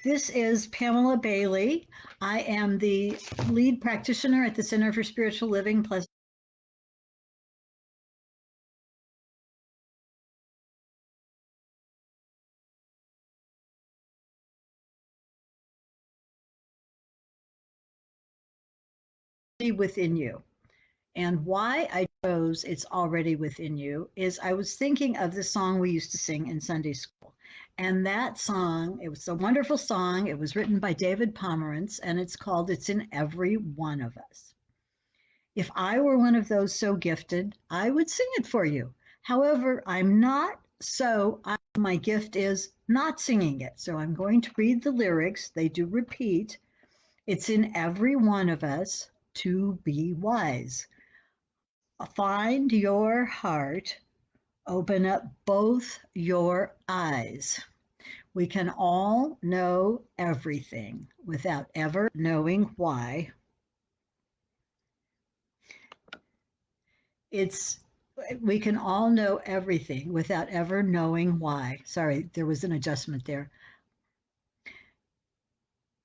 This is Pamela Bailey. I am the lead practitioner at the Center for Spiritual Living, Pleasant Within You. And why I chose It's Already Within You is I was thinking of the song we used to sing in Sunday school. And that song, it was a wonderful song. It was written by David Pomerantz, and it's called It's in Every One of Us. If I were one of those so gifted, I would sing it for you. However, I'm not, so my gift is not singing it. So I'm going to read the lyrics. They do repeat. It's in every one of us to be wise. Find your heart, open up both your eyes. We can all know everything without ever knowing why. It's we can all know everything without ever knowing why. Sorry, there was an adjustment there.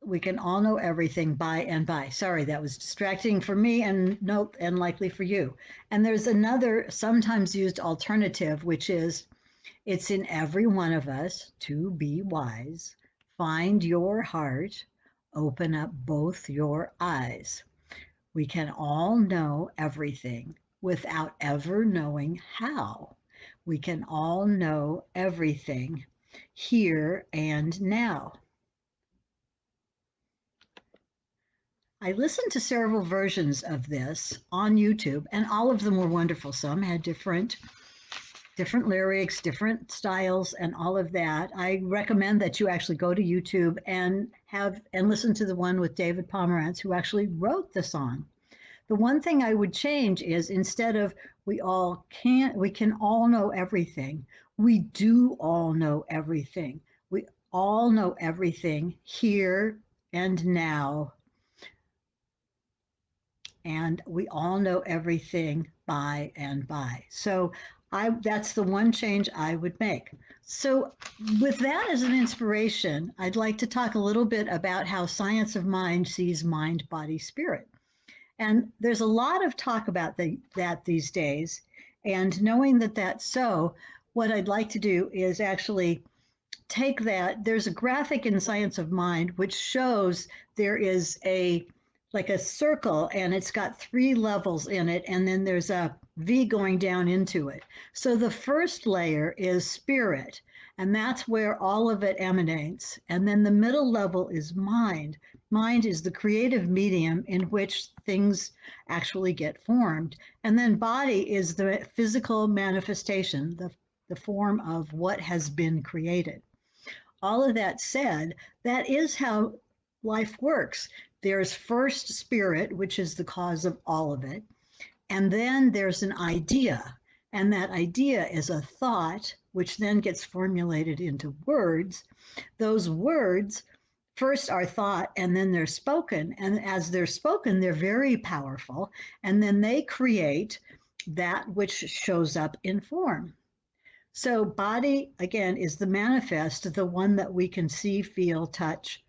We can all know everything by and by. Sorry, that was distracting for me and nope, and likely for you. And there's another sometimes used alternative, which is it's in every one of us to be wise. Find your heart, open up both your eyes. We can all know everything without ever knowing how. We can all know everything here and now. I listened to several versions of this on YouTube, and all of them were wonderful. Some had different lyrics, different styles, and all of that. I recommend that you actually go to YouTube and listen to the one with David Pomerantz, who actually wrote the song. The one thing I would change is instead of we can all know everything, we do all know everything. We all know everything here and now, and we all know everything by and by. So that's the one change I would make. So with that as an inspiration, I'd like to talk a little bit about how science of mind sees mind, body, spirit. And there's a lot of talk about that these days. And knowing that that's so, what I'd like to do is actually take that. There's a graphic in Science of Mind which shows there is like a circle, and it's got 3 levels in it, and then there's a V going down into it. So the first layer is spirit, and that's where all of it emanates. And then the middle level is mind. Mind is the creative medium in which things actually get formed. And then body is the physical manifestation, the form of what has been created. All of that said, that is how life works. There's first spirit, which is the cause of all of it. And then there's an idea. And that idea is a thought, which then gets formulated into words. Those words first are thought and then they're spoken. And as they're spoken, they're very powerful. And then they create that which shows up in form. So body, again, is the manifest, the one that we can see, feel, touch,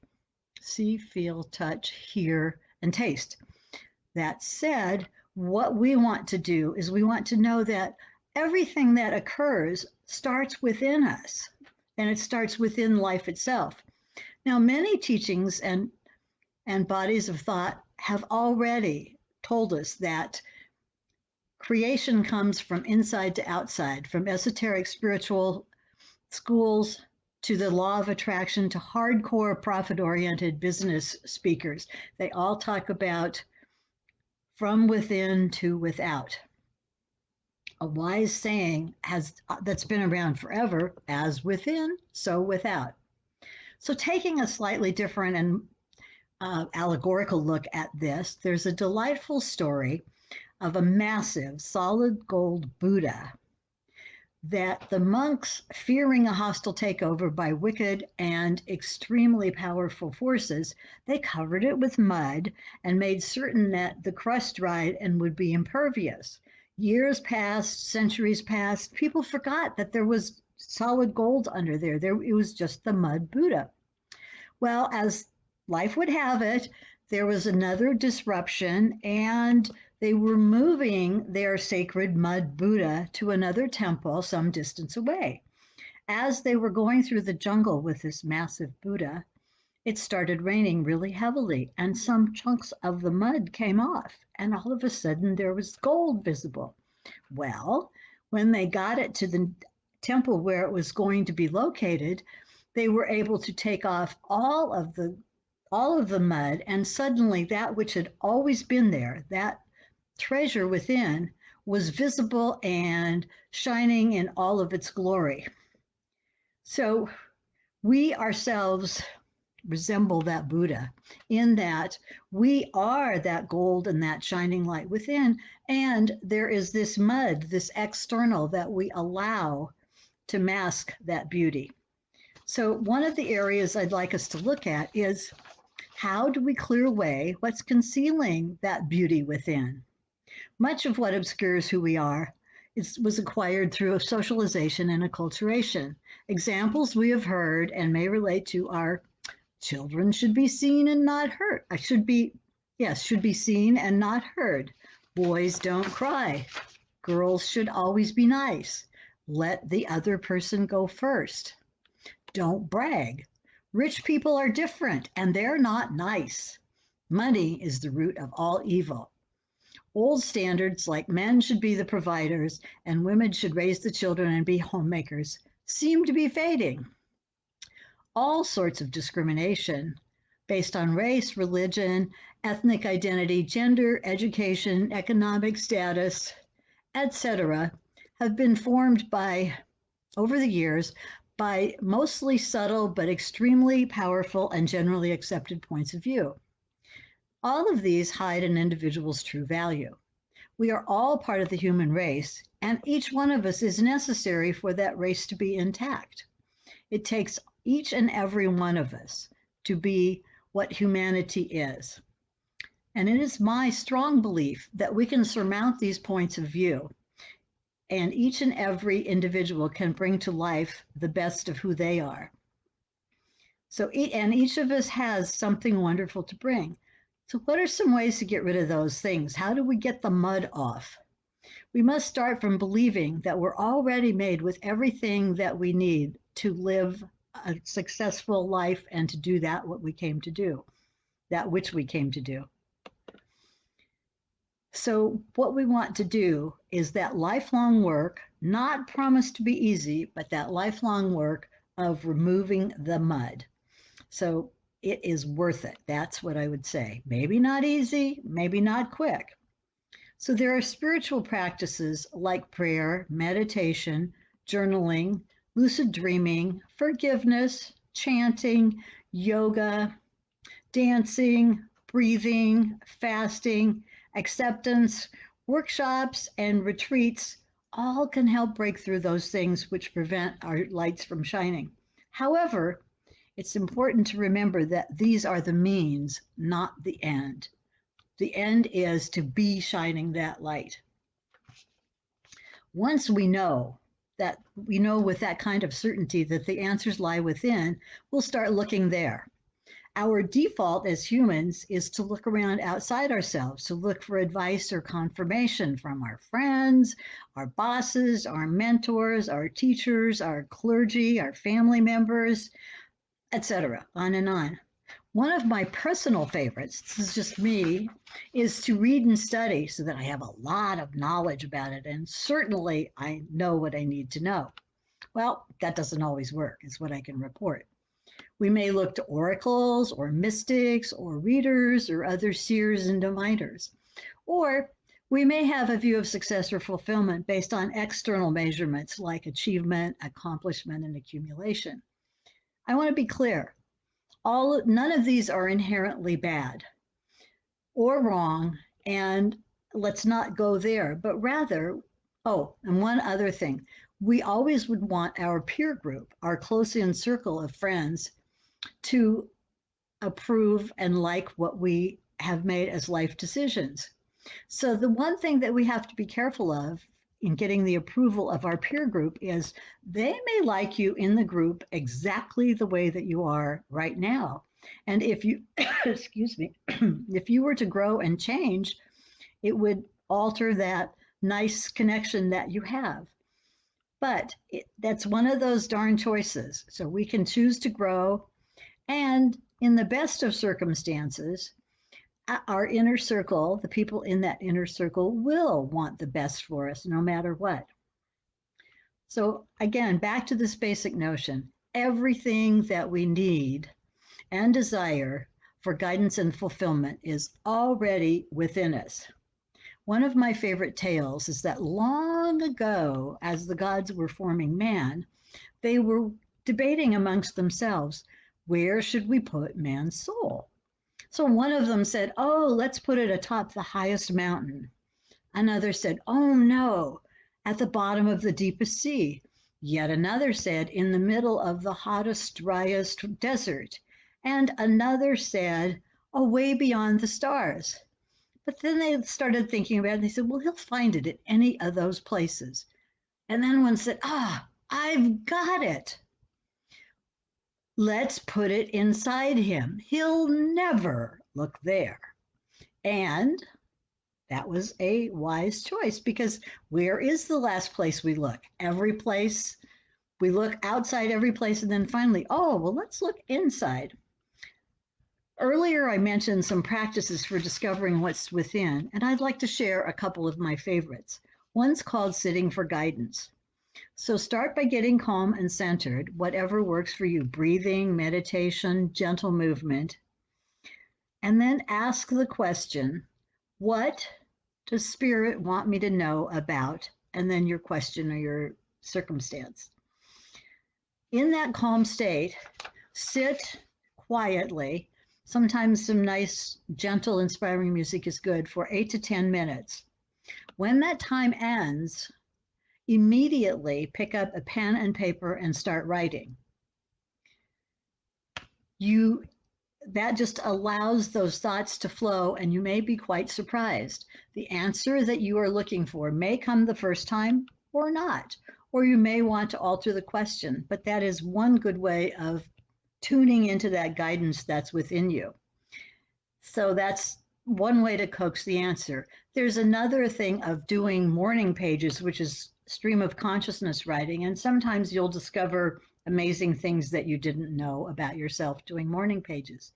hear, and taste. That said, what we want to do is we want to know that everything that occurs starts within us, and it starts within life itself. Now, many teachings and bodies of thought have already told us that creation comes from inside to outside, from esoteric spiritual schools to the law of attraction to hardcore profit-oriented business speakers. They all talk about from within to without. A wise saying that's been around forever, as within, so without. So taking a slightly different and allegorical look at this, there's a delightful story of a massive solid gold Buddha that the monks, fearing a hostile takeover by wicked and extremely powerful forces, they covered it with mud and made certain that the crust dried and would be impervious. Years passed, centuries passed, people forgot that there was solid gold under there. It was just the mud Buddha. Well, as life would have it, there was another disruption, and they were moving their sacred mud Buddha to another temple some distance away. As they were going through the jungle with this massive Buddha, it started raining really heavily, and some chunks of the mud came off, and all of a sudden there was gold visible. Well, when they got it to the temple where it was going to be located, they were able to take off all of the mud, and suddenly that which had always been there, that treasure within, was visible and shining in all of its glory. So we ourselves resemble that Buddha in that we are that gold and that shining light within. And there is this mud, this external that we allow to mask that beauty. So, one of the areas I'd like us to look at is how do we clear away what's concealing that beauty within? Much of what obscures who we are was acquired through a socialization and acculturation. Examples we have heard and may relate to are children should be seen and not heard. I should be, yes, should be seen and not heard. Boys don't cry. Girls should always be nice. Let the other person go first. Don't brag. Rich people are different and they're not nice. Money is the root of all evil. Old standards like men should be the providers and women should raise the children and be homemakers seem to be fading. All sorts of discrimination based on race, religion, ethnic identity, gender, education, economic status, etc., have been formed by over the years by mostly subtle but extremely powerful and generally accepted points of view. All of these hide an individual's true value. We are all part of the human race, and each one of us is necessary for that race to be intact. It takes each and every one of us to be what humanity is. And it is my strong belief that we can surmount these points of view, and each and every individual can bring to life the best of who they are. So, and each of us has something wonderful to bring. So, what are some ways to get rid of those things? How do we get the mud off? We must start from believing that we're already made with everything that we need to live a successful life and to do that what we came to do, that which we came to do. So, what we want to do is that lifelong work, not promised to be easy, but that lifelong work of removing the mud. So, it is worth it. That's what I would say. Maybe not easy, maybe not quick. So, there are spiritual practices like prayer, meditation, journaling, lucid dreaming, forgiveness, chanting, yoga, dancing, breathing, fasting, acceptance, workshops, and retreats all can help break through those things which prevent our lights from shining. However, it's important to remember that these are the means, not the end. The end is to be shining that light. Once we know with that kind of certainty that the answers lie within, we'll start looking there. Our default as humans is to look around outside ourselves, to look for advice or confirmation from our friends, our bosses, our mentors, our teachers, our clergy, our family members, etc., on and on. One of my personal favorites, this is just me, is to read and study so that I have a lot of knowledge about it. And certainly I know what I need to know. Well, that doesn't always work, is what I can report. We may look to oracles or mystics or readers or other seers and diviners. Or we may have a view of success or fulfillment based on external measurements like achievement, accomplishment, and accumulation. I want to be clear. None of these are inherently bad or wrong, and let's not go there, but rather, oh, and one other thing, we always would want our peer group, our close-in circle of friends, to approve and like what we have made as life decisions. So the one thing that we have to be careful of in getting the approval of our peer group is they may like you in the group exactly the way that you are right now, And if you, excuse me, if you were to grow and change, it would alter that nice connection that you have. But that's one of those darn choices. So we can choose to grow. And in the best of circumstances, our inner circle, the people in that inner circle will want the best for us no matter what. So, again, back to this basic notion everything that we need and desire for guidance and fulfillment is already within us. One of my favorite tales is that long ago, as the gods were forming man, they were debating amongst themselves, where should we put man's soul? So one of them said, oh, let's put it atop the highest mountain. Another said, oh no, at the bottom of the deepest sea. Yet another said, in the middle of the hottest, driest desert. And another said, away beyond the stars. But then they started thinking about it and they said, well, he'll find it at any of those places. And then one said, I've got it. Let's put it inside him. He'll never look there. And that was a wise choice because where is the last place we look? Every place. We look outside every place and then finally, oh, well, let's look inside. Earlier, I mentioned some practices for discovering what's within, and I'd like to share a couple of my favorites. One's called sitting for guidance. So start by getting calm and centered, whatever works for you, breathing, meditation, gentle movement. And then ask the question, what does spirit want me to know about? And then your question or your circumstance. In that calm state, sit quietly. Sometimes some nice, gentle, inspiring music is good for 8 to 10 minutes. When that time ends, immediately pick up a pen and paper and start writing. That just allows those thoughts to flow, and you may be quite surprised. The answer that you are looking for may come the first time or not, or you may want to alter the question, but that is one good way of tuning into that guidance that's within you. So that's one way to coax the answer. There's another thing of doing morning pages, which is stream of consciousness writing, and sometimes you'll discover amazing things that you didn't know about yourself doing morning pages.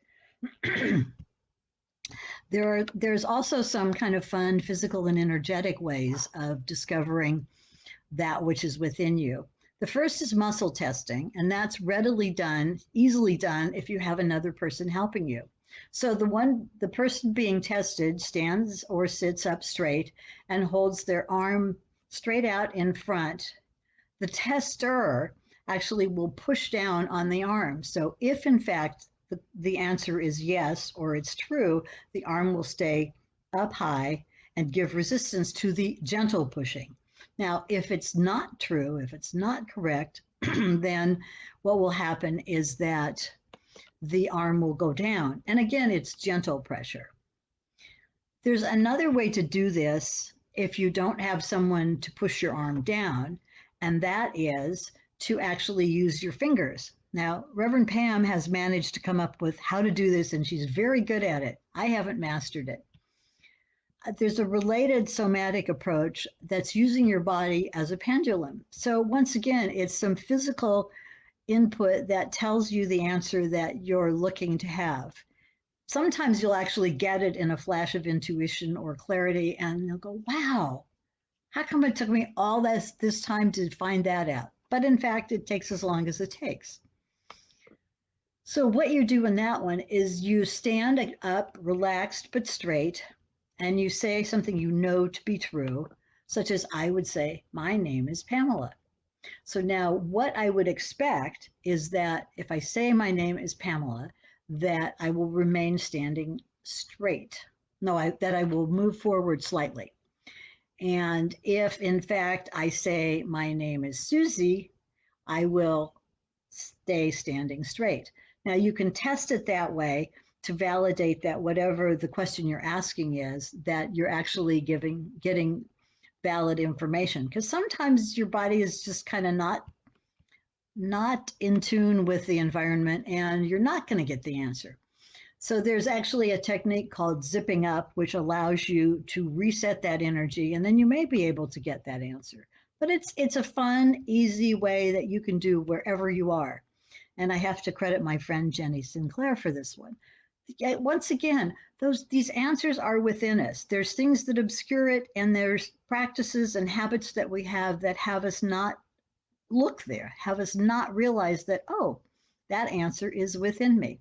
There's also some kind of fun physical and energetic ways of discovering that which is within you. The first is muscle testing, and that's readily done, easily done if you have another person helping you. So the person being tested stands or sits up straight and holds their arm straight out in front. The tester actually will push down on the arm. So if in fact the answer is yes or it's true, the arm will stay up high and give resistance to the gentle pushing. Now, if it's not true, if it's not correct, then what will happen is that the arm will go down. And again, it's gentle pressure. There's another way to do this if you don't have someone to push your arm down, and that is to actually use your fingers. Now, Reverend Pam has managed to come up with how to do this, and she's very good at it. I haven't mastered it. There's a related somatic approach that's using your body as a pendulum. So once again, it's some physical input that tells you the answer that you're looking to have. Sometimes you'll actually get it in a flash of intuition or clarity, and you'll go, wow, how come it took me all this time to find that out? But in fact, it takes as long as it takes. So what you do in that one is you stand up, relaxed but straight, and you say something you know to be true, such as I would say, my name is Pamela. So now what I would expect is that if I say my name is Pamela, that I will remain standing straight. No, that I will move forward slightly. And if in fact I say my name is Susie, I will stay standing straight. Now you can test it that way to validate that whatever the question you're asking is, that you're actually getting valid information. Because sometimes your body is just kind of not not in tune with the environment, and you're not going to get the answer. So there's actually a technique called zipping up, which allows you to reset that energy, and then you may be able to get that answer. But it's a fun, easy way that you can do wherever you are. And I have to credit my friend Jenny Sinclair for this one. Once again, these answers are within us. There's things that obscure it, and there's practices and habits that we have that have us not look there, have us not realize that, oh, that answer is within me.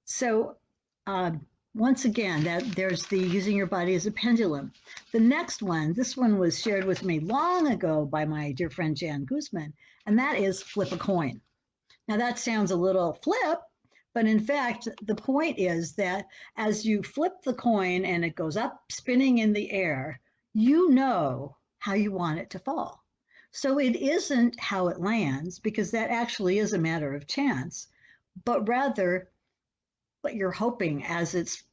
So uh, once again, that there's the using your body as a pendulum. The next one, this one was shared with me long ago by my dear friend Jan Guzman, and that is flip a coin. Now that sounds a little flip, but in fact, the point is that as you flip the coin and it goes up spinning in the air, you know how you want it to fall. So it isn't how it lands, because that actually is a matter of chance, but rather what you're hoping as it's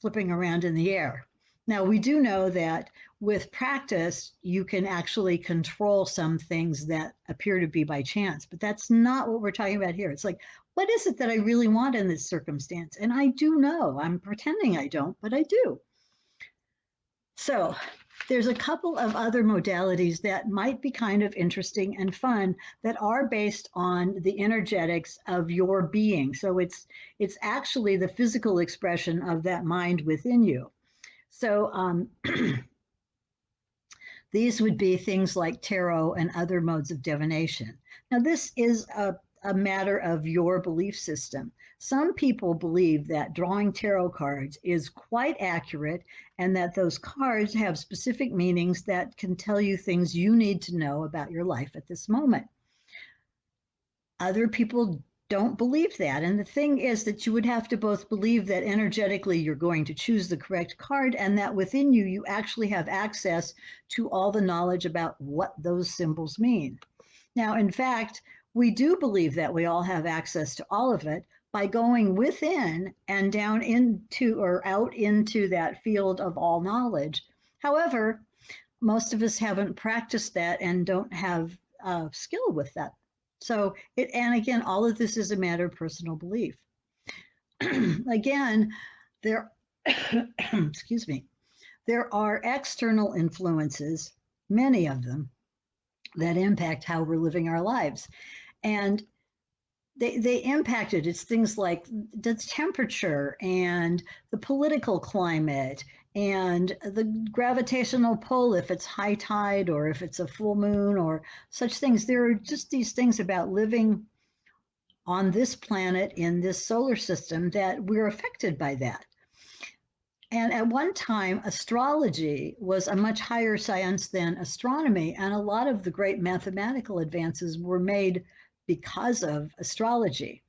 flipping around in the air. Now, we do know that with practice, you can actually control some things that appear to be by chance, but that's not what we're talking about here. It's like, what is it that I really want in this circumstance? And I do know. I'm pretending I don't, but I do. So there's a couple of other modalities that might be kind of interesting and fun that are based on the energetics of your being. So it's actually the physical expression of that mind within you. So these would be things like tarot and other modes of divination. Now, this is a matter of your belief system. Some people believe that drawing tarot cards is quite accurate and that those cards have specific meanings that can tell you things you need to know about your life at this moment. Other people don't believe that. And the thing is that you would have to both believe that energetically you're going to choose the correct card and that within you, you actually have access to all the knowledge about what those symbols mean. Now, in fact, we do believe that we all have access to all of it by going within and down into or out into that field of all knowledge. However, most of us haven't practiced that and don't have skill with that. So and again, all of this is a matter of personal belief. Again, there, excuse me, there are external influences, many of them, that impact how we're living our lives. And they impacted. It's things like the temperature and the political climate and the gravitational pull, if it's high tide or if it's a full moon or such things. There are just these things about living on this planet in this solar system that we're affected by that. And at one time, astrology was a much higher science than astronomy, and a lot of the great mathematical advances were made because of astrology.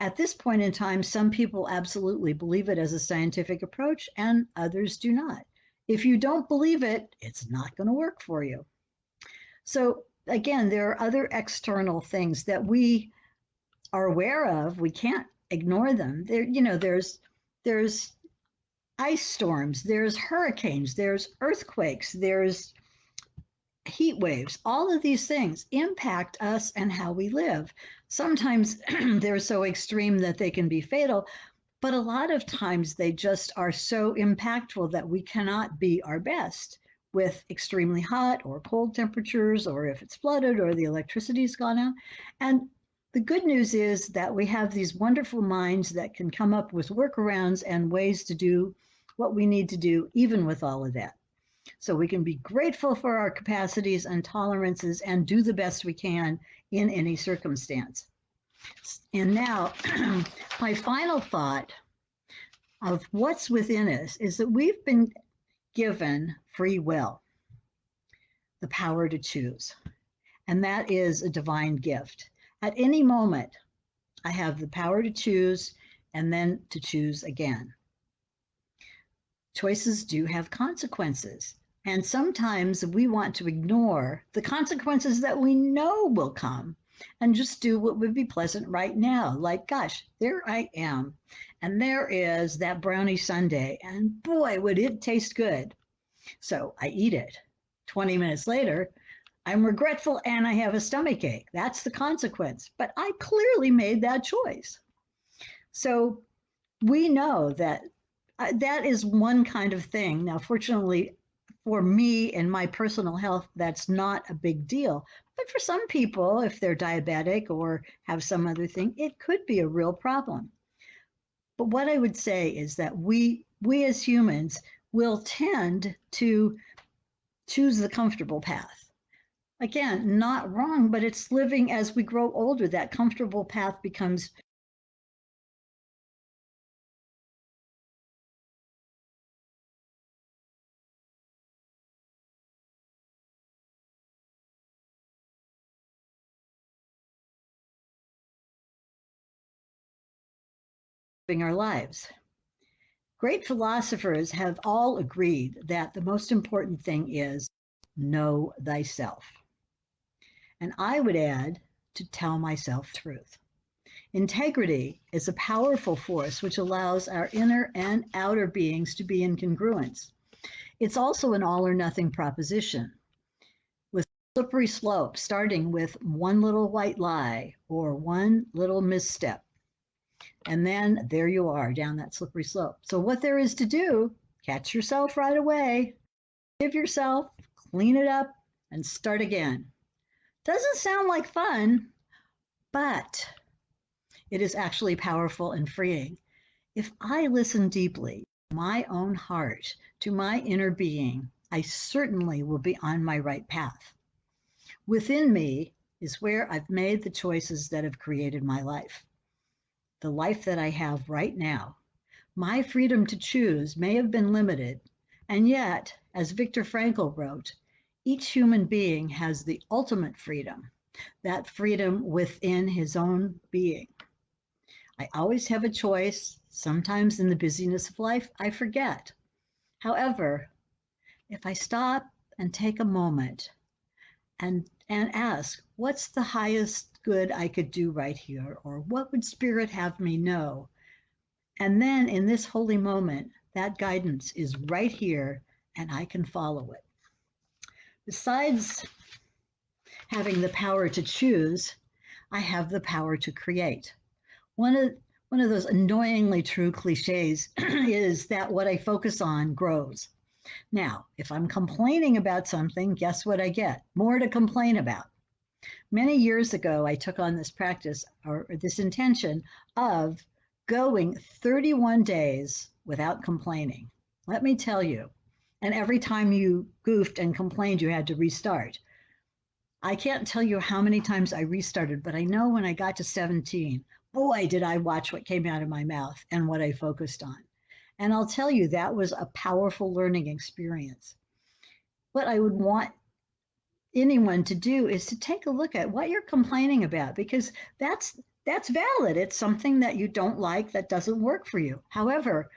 At this point in time, some people absolutely believe it as a scientific approach, and others do not. If you don't believe it, it's not going to work for you. So, again, there are other external things that we are aware of. We can't ignore them. There's ice storms, there's hurricanes, there's earthquakes, there's heat waves. All of these things impact us and how we live. Sometimes they're so extreme that they can be fatal, but a lot of times they just are so impactful that we cannot be our best with extremely hot or cold temperatures, or if it's flooded or the electricity's gone out. And the good news is that we have these wonderful minds that can come up with workarounds and ways to do what we need to do, even with all of that. So we can be grateful for our capacities and tolerances and do the best we can in any circumstance. And now, my final thought of what's within us is that we've been given free will, the power to choose. And that is a divine gift. At any moment, I have the power to choose and then to choose again. Choices do have consequences. And sometimes we want to ignore the consequences that we know will come and just do what would be pleasant right now. Like, gosh, there I am. And there is that brownie sundae. And boy, would it taste good. So I eat it. 20 minutes later, I'm regretful and I have a stomach ache. That's the consequence. But I clearly made that choice. So we know that that is one kind of thing. Now, fortunately, for me and my personal health, that's not a big deal. But for some people, if they're diabetic or have some other thing, it could be a real problem. But what I would say is that we as humans will tend to choose the comfortable path. Again, not wrong, but it's living as we grow older. That comfortable path becomes our lives. Great philosophers have all agreed that the most important thing is know thyself. And I would add to tell myself the truth. Integrity is a powerful force which allows our inner and outer beings to be in congruence. It's also an all or nothing proposition with slippery slope, starting with one little white lie or one little misstep. And then there you are down that slippery slope. So, what there is to do, catch yourself right away, give yourself, clean it up, and start again. Doesn't sound like fun, but it is actually powerful and freeing. If I listen deeply to my own heart, to my inner being, I certainly will be on my right path. Within me is where I've made the choices that have created my life, the life that I have right now. My freedom to choose may have been limited, and yet, as Viktor Frankl wrote, each human being has the ultimate freedom, that freedom within his own being. I always have a choice. Sometimes in the busyness of life, I forget. However, if I stop and take a moment and ask, what's the highest good I could do right here? Or what would Spirit have me know? And then in this holy moment, that guidance is right here and I can follow it. Besides having the power to choose, I have the power to create. One of one of those annoyingly true cliches is that what I focus on grows. Now, if I'm complaining about something, guess what I get? More to complain about. Many years ago, I took on this practice or this intention of going 31 days without complaining. Let me tell you. And every time you goofed and complained, you had to restart. I can't tell you how many times I restarted, but I know when I got to 17, boy, did I watch what came out of my mouth and what I focused on. And I'll tell you, that was a powerful learning experience. What I would want anyone to do is to take a look at what you're complaining about because that's valid. It's something that you don't like that doesn't work for you. However,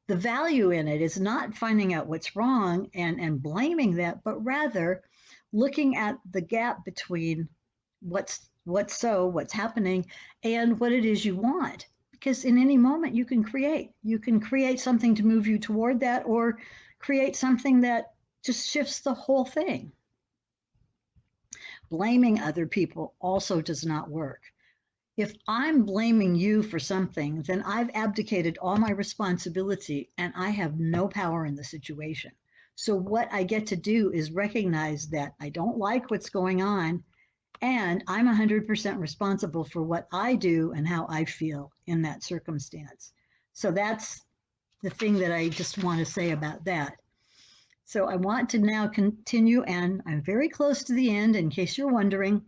the value in it is not finding out what's wrong and blaming that, but rather looking at the gap between what's happening and what it is you want. Because in any moment you can create something to move you toward that or create something that just shifts the whole thing. Blaming other people also does not work. If I'm blaming you for something, then I've abdicated all my responsibility and I have no power in the situation. So, what I get to do is recognize that I don't like what's going on and I'm 100% responsible for what I do and how I feel in that circumstance. So, that's the thing that I just want to say about that. So, I want to now continue, and I'm very close to the end in case you're wondering.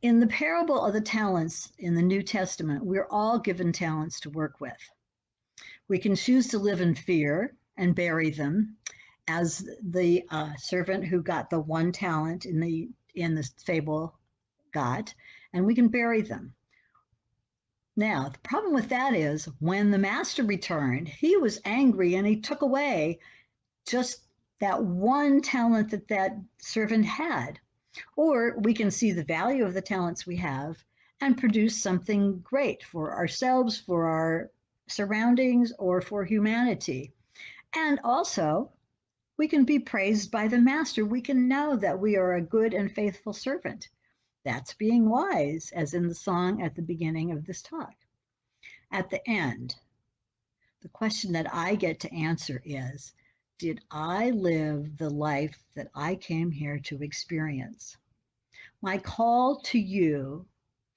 In the parable of the talents in the New Testament, we're all given talents to work with. We can choose to live in fear and bury them, as the servant who got the one talent in the fable got, and we can bury them. Now, the problem with that is when the master returned, he was angry and he took away just that one talent that that servant had. Or we can see the value of the talents we have and produce something great for ourselves, for our surroundings, or for humanity. And also, We can be praised by the master. We can know that we are a good and faithful servant. That's being wise, as in the song at the beginning of this talk. At the end, the question that I get to answer is, did I live the life that I came here to experience? My call to you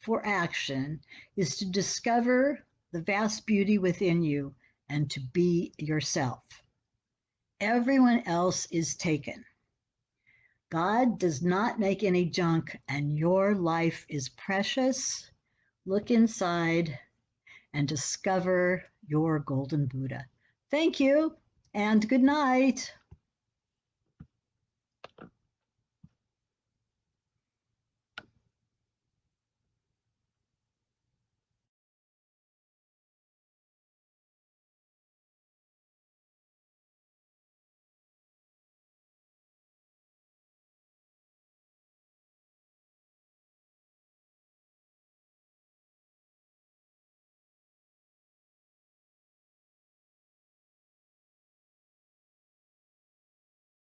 for action is to discover the vast beauty within you and to be yourself. Everyone else is taken. God does not make any junk, and your life is precious. Look inside and discover your golden Buddha. Thank you, and good night.